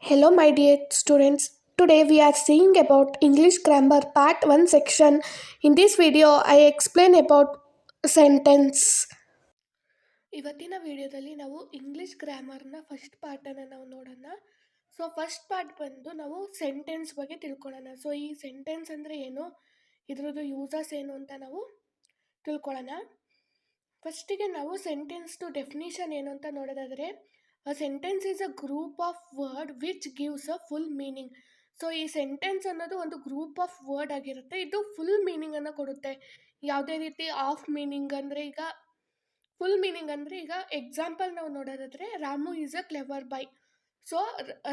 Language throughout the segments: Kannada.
Hello, my dear students. Today we are seeing about English grammar part 1 section. In this video, I explain about sentence. ಇವತ್ತಿನ ವಿಡಿಯೋದಲ್ಲಿ ನಾವು ಇಂಗ್ಲಿಷ್ ಗ್ರಾಮರ್ನ ಫಸ್ಟ್ ಪಾರ್ಟನ್ನು ನಾವು ನೋಡೋಣ. ಸೊ ಫಸ್ಟ್ ಪಾರ್ಟ್ ಬಂದು ನಾವು ಸೆಂಟೆನ್ಸ್ ಬಗ್ಗೆ ತಿಳ್ಕೊಳ್ಳೋಣ. ಸೊ ಈ ಸೆಂಟೆನ್ಸ್ ಅಂದರೆ ಏನು, ಇದ್ರದ್ದು ಯೂಸಸ್ ಏನು ಅಂತ ನಾವು ತಿಳ್ಕೊಳ್ಳೋಣ. ಫಸ್ಟಿಗೆ ನಾವು ಸೆಂಟೆನ್ಸ್ ಟು ಡೆಫಿನಿಷನ್ ಏನು ಅಂತ ನೋಡೋದಾದರೆ, a sentence is a group of word which gives a full meaning. So ಈ ಸೆಂಟೆನ್ಸ್ ಅನ್ನೋದು ಒಂದು ಗ್ರೂಪ್ ಆಫ್ ವರ್ಡ್ ಆಗಿರುತ್ತೆ. ಇದು ಫುಲ್ ಮೀನಿಂಗನ್ನು ಕೊಡುತ್ತೆ. ಯಾವುದೇ ರೀತಿ ಆಫ್ ಮೀನಿಂಗ್ ಅಂದರೆ ಈಗ ಫುಲ್ ಮೀನಿಂಗ್ ಅಂದರೆ ಈಗ ಎಕ್ಸಾಂಪಲ್ ನಾವು ನೋಡೋದಾದರೆ, Ramu is a clever boy. So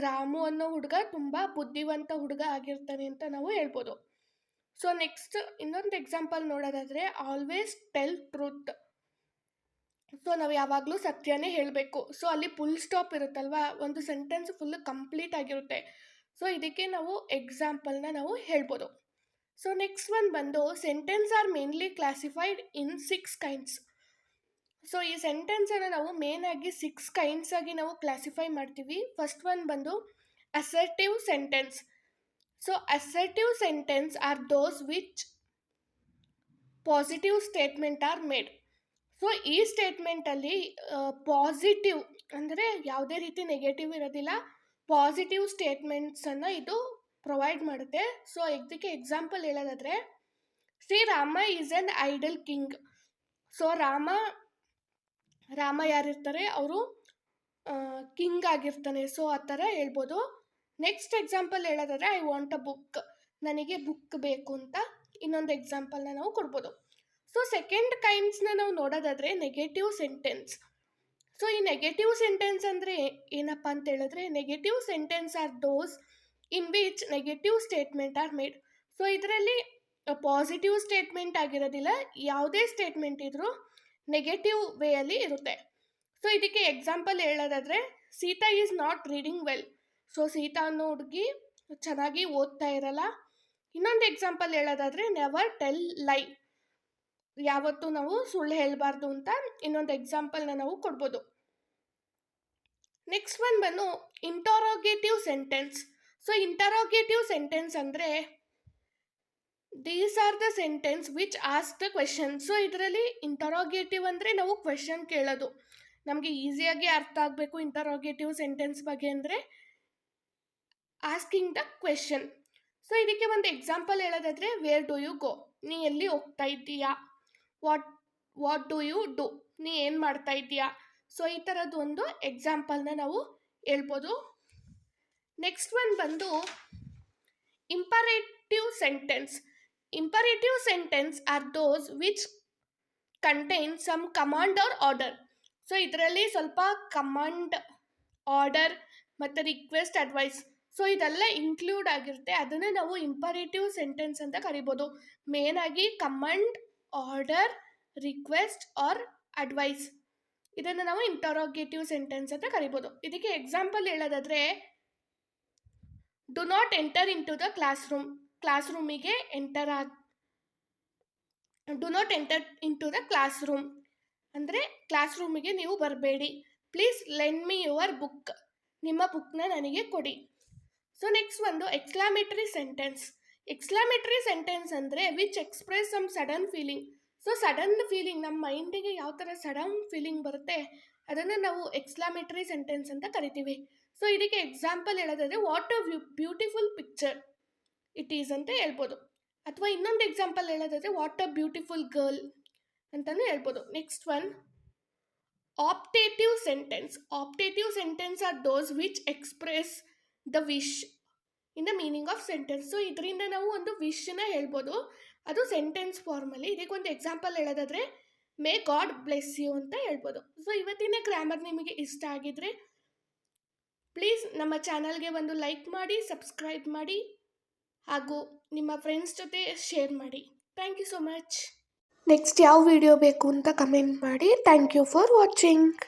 Ramu ಅನ್ನೋ ಹುಡುಗ ತುಂಬ ಬುದ್ಧಿವಂತ ಹುಡುಗ ಆಗಿರ್ತಾನೆ ಅಂತ ನಾವು ಹೇಳ್ಬೋದು. ಸೊ ನೆಕ್ಸ್ಟ್ ಇನ್ನೊಂದು ಎಕ್ಸಾಂಪಲ್ ನೋಡೋದಾದರೆ, ಆಲ್ವೇಸ್ ಟೆಲ್ ಟ್ರೂತ್. ಸೊ ನಾವು ಯಾವಾಗಲೂ ಸತ್ಯನೇ ಹೇಳಬೇಕು. ಸೊ ಅಲ್ಲಿ ಫುಲ್ ಸ್ಟಾಪ್ ಇರುತ್ತಲ್ವಾ, ಒಂದು ಸೆಂಟೆನ್ಸ್ ಫುಲ್ ಕಂಪ್ಲೀಟ್ ಆಗಿರುತ್ತೆ. ಸೊ ಇದಕ್ಕೆ ನಾವು ಎಕ್ಸಾಂಪಲ್ನ ನಾವು ಹೇಳ್ಬೋದು. ಸೊ ನೆಕ್ಸ್ಟ್ ಒನ್ ಬಂದು, sentence are mainly classified in 6 kinds. So ಈ ಸೆಂಟೆನ್ಸನ್ನು ನಾವು ಮೇನ್ ಆಗಿ 6 ಕೈಂಡ್ಸ್ ಆಗಿ ನಾವು ಕ್ಲಾಸಿಫೈ ಮಾಡ್ತೀವಿ. ಫಸ್ಟ್ ಒನ್ ಬಂದು assertive sentence. So assertive sentence are those which positive statement are made. So ಈ ಸ್ಟೇಟ್ಮೆಂಟಲ್ಲಿ ಪಾಸಿಟಿವ್ ಅಂದರೆ ಯಾವುದೇ ರೀತಿ ನೆಗೆಟಿವ್ ಇರೋದಿಲ್ಲ, ಪಾಸಿಟಿವ್ ಸ್ಟೇಟ್ಮೆಂಟ್ಸನ್ನು ಇದು ಪ್ರೊವೈಡ್ ಮಾಡುತ್ತೆ. ಸೊ ಇದಕ್ಕೆ ಎಕ್ಸಾಂಪಲ್ ಹೇಳೋದಾದರೆ, Shrirama is an ideal king. So Rama ಯಾರಿರ್ತಾರೆ, ಅವರು ಕಿಂಗ್ ಆಗಿರ್ತಾನೆ. ಸೊ ಆ ಥರ ಹೇಳ್ಬೋದು. ನೆಕ್ಸ್ಟ್ ಎಕ್ಸಾಂಪಲ್ ಹೇಳೋದಾದರೆ, ಐ ವಾಂಟ್ ಅ ಬುಕ್, ನನಗೆ ಬುಕ್ ಬೇಕು ಅಂತ ಇನ್ನೊಂದು ಎಕ್ಸಾಂಪಲ್ನ ನಾವು ಕೊಡ್ಬೋದು. ಸೊ ಸೆಕೆಂಡ್ ಕೈಂಡ್ಸ್ನ ನಾವು ನೋಡೋದಾದರೆ ನೆಗೆಟಿವ್ ಸೆಂಟೆನ್ಸ್. ಸೊ ಈ ನೆಗೆಟಿವ್ ಸೆಂಟೆನ್ಸ್ ಅಂದರೆ ಏನಪ್ಪ ಅಂತ ಹೇಳಿದ್ರೆ, negative sentence are those in which negative statement are made. So ಇದರಲ್ಲಿ ಪಾಸಿಟಿವ್ ಸ್ಟೇಟ್ಮೆಂಟ್ ಆಗಿರೋದಿಲ್ಲ, ಯಾವುದೇ ಸ್ಟೇಟ್ಮೆಂಟ್ ಇದ್ರೂ ನೆಗೆಟಿವ್ ವೇಯಲ್ಲಿ ಇರುತ್ತೆ. ಸೊ ಇದಕ್ಕೆ ಎಕ್ಸಾಂಪಲ್ ಹೇಳೋದಾದರೆ, Sita is not reading well. So Sita ಅನ್ನೋ ಹುಡುಗಿ ಚೆನ್ನಾಗಿ ಓದ್ತಾ ಇರಲ್ಲ. ಇನ್ನೊಂದು ಎಕ್ಸಾಂಪಲ್ ಹೇಳೋದಾದರೆ, ನೆವರ್ ಟೆಲ್ ಲೈ, ಯಾವತ್ತೂ ನಾವು ಸುಳ್ಳು ಹೇಳಬಾರ್ದು ಅಂತ ಇನ್ನೊಂದು ಎಕ್ಸಾಂಪಲ್ನ ನಾವು ಕೊಡ್ಬೋದು. ನೆಕ್ಸ್ಟ್ ಒನ್ ಬಂದು interrogative sentence. So interrogative sentence ಅಂದರೆ, these are the sentence which ask the question. So ಇದರಲ್ಲಿ ಇಂಟರೋಗೇಟಿವ್ ಅಂದರೆ ನಾವು ಕ್ವೆಶನ್ ಕೇಳೋದು. ನಮಗೆ ಈಸಿಯಾಗಿ ಅರ್ಥ ಆಗಬೇಕು ಇಂಟರೋಗೇಟಿವ್ ಸೆಂಟೆನ್ಸ್ ಬಗ್ಗೆ ಅಂದರೆ ಆಸ್ಕಿಂಗ್ ದ ಕ್ವೆಶನ್. ಸೊ ಇದಕ್ಕೆ ಒಂದು ಎಕ್ಸಾಂಪಲ್ ಹೇಳೋದಾದರೆ, ವೇರ್ ಡು ಯು ಗೋ, ನೀ ಎಲ್ಲಿ ಹೋಗ್ತಾ ಇದ್ದೀಯಾ. ವಾಟ್ ಡು ಯು ಡು, ನೀ ಏನು ಮಾಡ್ತಾ ಇದ್ದೀಯಾ. ಸೊ ಈ ಥರದ್ದು ಒಂದು ಎಕ್ಸಾಂಪಲ್ನ ನಾವು ಹೇಳ್ಬೋದು. ನೆಕ್ಸ್ಟ್ ಒನ್ ಬಂದು imperative sentence. Imperative sentence are those which contain some command or order. So ಇದರಲ್ಲಿ ಸ್ವಲ್ಪ ಕಮಾಂಡ್, ಆರ್ಡರ್ ಮತ್ತು ರಿಕ್ವೆಸ್ಟ್, ಅಡ್ವೈಸ್, ಸೊ ಇದೆಲ್ಲ ಇನ್ಕ್ಲೂಡ್ ಆಗಿರುತ್ತೆ. ಅದನ್ನು ನಾವು ಇಂಪರೇಟಿವ್ ಸೆಂಟೆನ್ಸ್ ಅಂತ ಕರಿಬೋದು. ಮೇನಾಗಿ command, order, request or advise, ಇದನ್ನು ನಾವು ಇಂಟರೋಗೇಟಿವ್ ಸೆಂಟೆನ್ಸ್ ಅಂತ ಕರಿಬೋದು. ಇದಕ್ಕೆ ಎಕ್ಸಾಂಪಲ್ ಹೇಳೋದಾದರೆ, do not enter into the class room, class ರೂಮಿಗೆ do not enter into the class room ಅಂದರೆ ಕ್ಲಾಸ್ ರೂಮಿಗೆ ನೀವು ಬರಬೇಡಿ. Please lend me your book, ನಿಮ್ಮ ಬುಕ್ನ ನನಗೆ ಕೊಡಿ. ಸೊ ನೆಕ್ಸ್ಟ್ ಒಂದು ಎಕ್ಸ್ಕ್ಲಾಮೇಟರಿ ಸೆಂಟೆನ್ಸ್. ಎಕ್ಸ್ಕ್ಲಾಮೇಟರಿ ಸೆಂಟೆನ್ಸ್ ಅಂದರೆ which express some sudden feeling. So sudden feeling, ನಮ್ಮ ಮೈಂಡಿಗೆ ಯಾವ ಥರ ಸಡನ್ ಫೀಲಿಂಗ್ ಬರುತ್ತೆ ಅದನ್ನು ನಾವು ಎಕ್ಸ್ಕ್ಲಾಮೇಟರಿ ಸೆಂಟೆನ್ಸ್ ಅಂತ ಕರಿತೀವಿ. ಸೊ ಇದಕ್ಕೆ ಎಕ್ಸಾಂಪಲ್ ಹೇಳೋದಾದರೆ, what a beautiful picture it is ಅಂತ ಹೇಳ್ಬೋದು. ಅಥವಾ ಇನ್ನೊಂದು ಎಕ್ಸಾಂಪಲ್ ಹೇಳೋದಾದರೆ, ವಾಟ್ ಅ ಬ್ಯೂಟಿಫುಲ್ ಗರ್ಲ್ ಅಂತಲೂ ಹೇಳ್ಬೋದು. Next one optative sentence. Optative sentence are those which express the wish in the meaning of sentence. So ಇದರಿಂದ ನಾವು ಒಂದು ವಿಶ್ನ ಹೇಳ್ಬೋದು, ಅದು ಸೆಂಟೆನ್ಸ್ ಫಾರ್ಮಲ್ಲಿ. ಇದಕ್ಕೆ ಒಂದು ಎಕ್ಸಾಂಪಲ್ ಹೇಳೋದಾದರೆ, ಮೇ ಗಾಡ್ ಬ್ಲೆಸ್ ಯು ಅಂತ ಹೇಳ್ಬೋದು. ಸೊ ಇವತ್ತಿನ ಗ್ರಾಮರ್ ನಿಮಗೆ ಇಷ್ಟ ಆಗಿದ್ರೆ ಪ್ಲೀಸ್ ನಮ್ಮ ಚಾನಲ್ಗೆ ಒಂದು ಲೈಕ್ ಮಾಡಿ, ಸಬ್ಸ್ಕ್ರೈಬ್ ಮಾಡಿ ಹಾಗೂ ನಿಮ್ಮ ಫ್ರೆಂಡ್ಸ್ ಜೊತೆ ಶೇರ್ ಮಾಡಿ. Thank you so much. Next ಯಾವ ವಿಡಿಯೋ ಬೇಕು ಅಂತ ಕಮೆಂಟ್ ಮಾಡಿ. Thank you for watching.